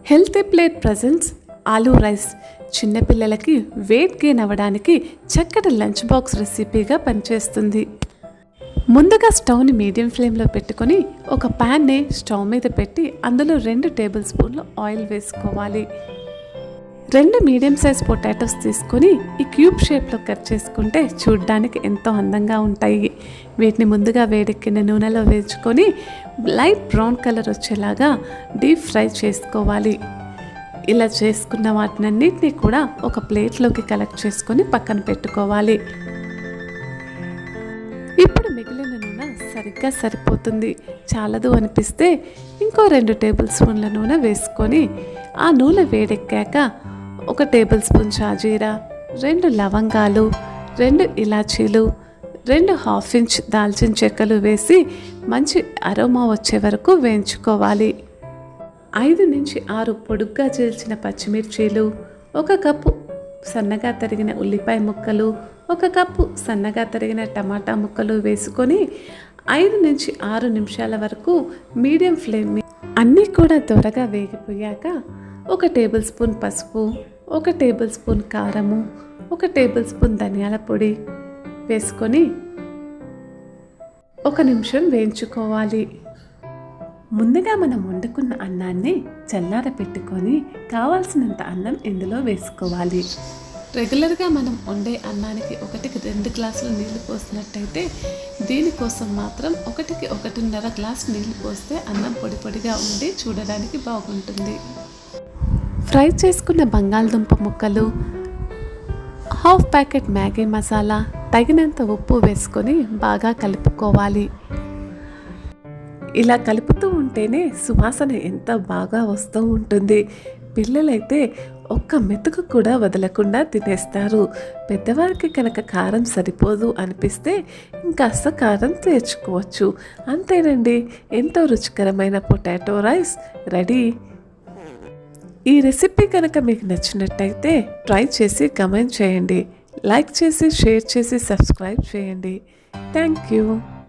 Healthy plate presents aloo rice చిన్నపిల్లలకి weight gain అవ్వడానికి చక్కటి లంచ్ బాక్స్ రెసిపీగా పనిచేస్తుంది. ముందుగా స్టవ్ని మీడియం ఫ్లేమ్లో పెట్టుకొని ఒక ప్యాన్ని స్టవ్ మీద పెట్టి అందులో 2 టేబుల్ స్పూన్లు ఆయిల్ వేసుకోవాలి. 2 మీడియం సైజ్ పొటాటోస్ తీసుకొని ఈ క్యూబ్ షేప్లో కట్ చేసుకుంటే చూడడానికి ఎంతో అందంగా ఉంటాయి. వీటిని ముందుగా వేడెక్కిన నూనెలో వేయించుకొని లైట్ బ్రౌన్ కలర్ వచ్చేలాగా డీప్ ఫ్రై చేసుకోవాలి. ఇలా చేసుకున్న వాటినన్నిటినీ కూడా ఒక ప్లేట్లోకి కలెక్ట్ చేసుకొని పక్కన పెట్టుకోవాలి. ఇప్పుడు మిగిలిన నూనె సరిగ్గా సరిపోతుంది. చాలదు అనిపిస్తే ఇంకో 2 టేబుల్ స్పూన్ల నూనె వేసుకొని ఆ నూనె వేడెక్కాక 1 టేబుల్ స్పూన్ షాజీరా, 2 లవంగాలు, 2 ఇలాచీలు, 2 హాఫ్ ఇంచ్ దాల్చిన చెక్కలు వేసి మంచి అరోమా వచ్చే వరకు వేయించుకోవాలి. 5 నుంచి 6 పొడుగ్గా చీల్చిన పచ్చిమిర్చీలు, 1 కప్పు సన్నగా తరిగిన ఉల్లిపాయ ముక్కలు, 1 కప్పు సన్నగా తరిగిన టమాటా ముక్కలు వేసుకొని 5 నుంచి 6 నిమిషాల వరకు మీడియం ఫ్లేమ్ మీద అన్నీ కూడా త్వరగా వేగిపోయాక 1 టేబుల్ స్పూన్ పసుపు, 1 టేబుల్ స్పూన్ కారము, 1 టేబుల్ స్పూన్ ధనియాల పొడి వేసుకొని 1 నిమిషం వేయించుకోవాలి. ముందుగా మనం వండుకున్న అన్నాన్ని చల్లార పెట్టుకొని కావాల్సినంత అన్నం ఇందులో వేసుకోవాలి. రెగ్యులర్గా మనం వండే అన్నానికి 1కి 2 గ్లాసులు నీళ్లు పోసినట్టయితే దీనికోసం మాత్రం 1కి 1.5 గ్లాసు నీళ్లు పోస్తే అన్నం పొడి పొడిగా ఉండి చూడడానికి బాగుంటుంది. ఫ్రై చేసుకున్న బంగాళదుంప ముక్కలు, హాఫ్ ప్యాకెట్ మ్యాగీ మసాలా, తగినంత ఉప్పు వేసుకొని బాగా కలుపుకోవాలి. ఇలా కలుపుతూ ఉంటేనే సువాసన ఎంత బాగా వస్తూ ఉంటుంది. పిల్లలైతే ఒక్క మెతుకు కూడా వదలకుండా తినేస్తారు. పెద్దవారికి కనుక కారం సరిపోదు అనిపిస్తే ఇంకాస్త కారం తెచ్చుకోవచ్చు. అంతేనండి, ఎంతో రుచికరమైన పొటాటో రైస్ రెడీ. ఈ రెసిపీ కనుక మీకు నచ్చినట్టయితే ట్రై చేసి కమెంట్ చేయండి, లైక్ చేసి షేర్ చేసి సబ్స్క్రైబ్ చేయండి. Thank you.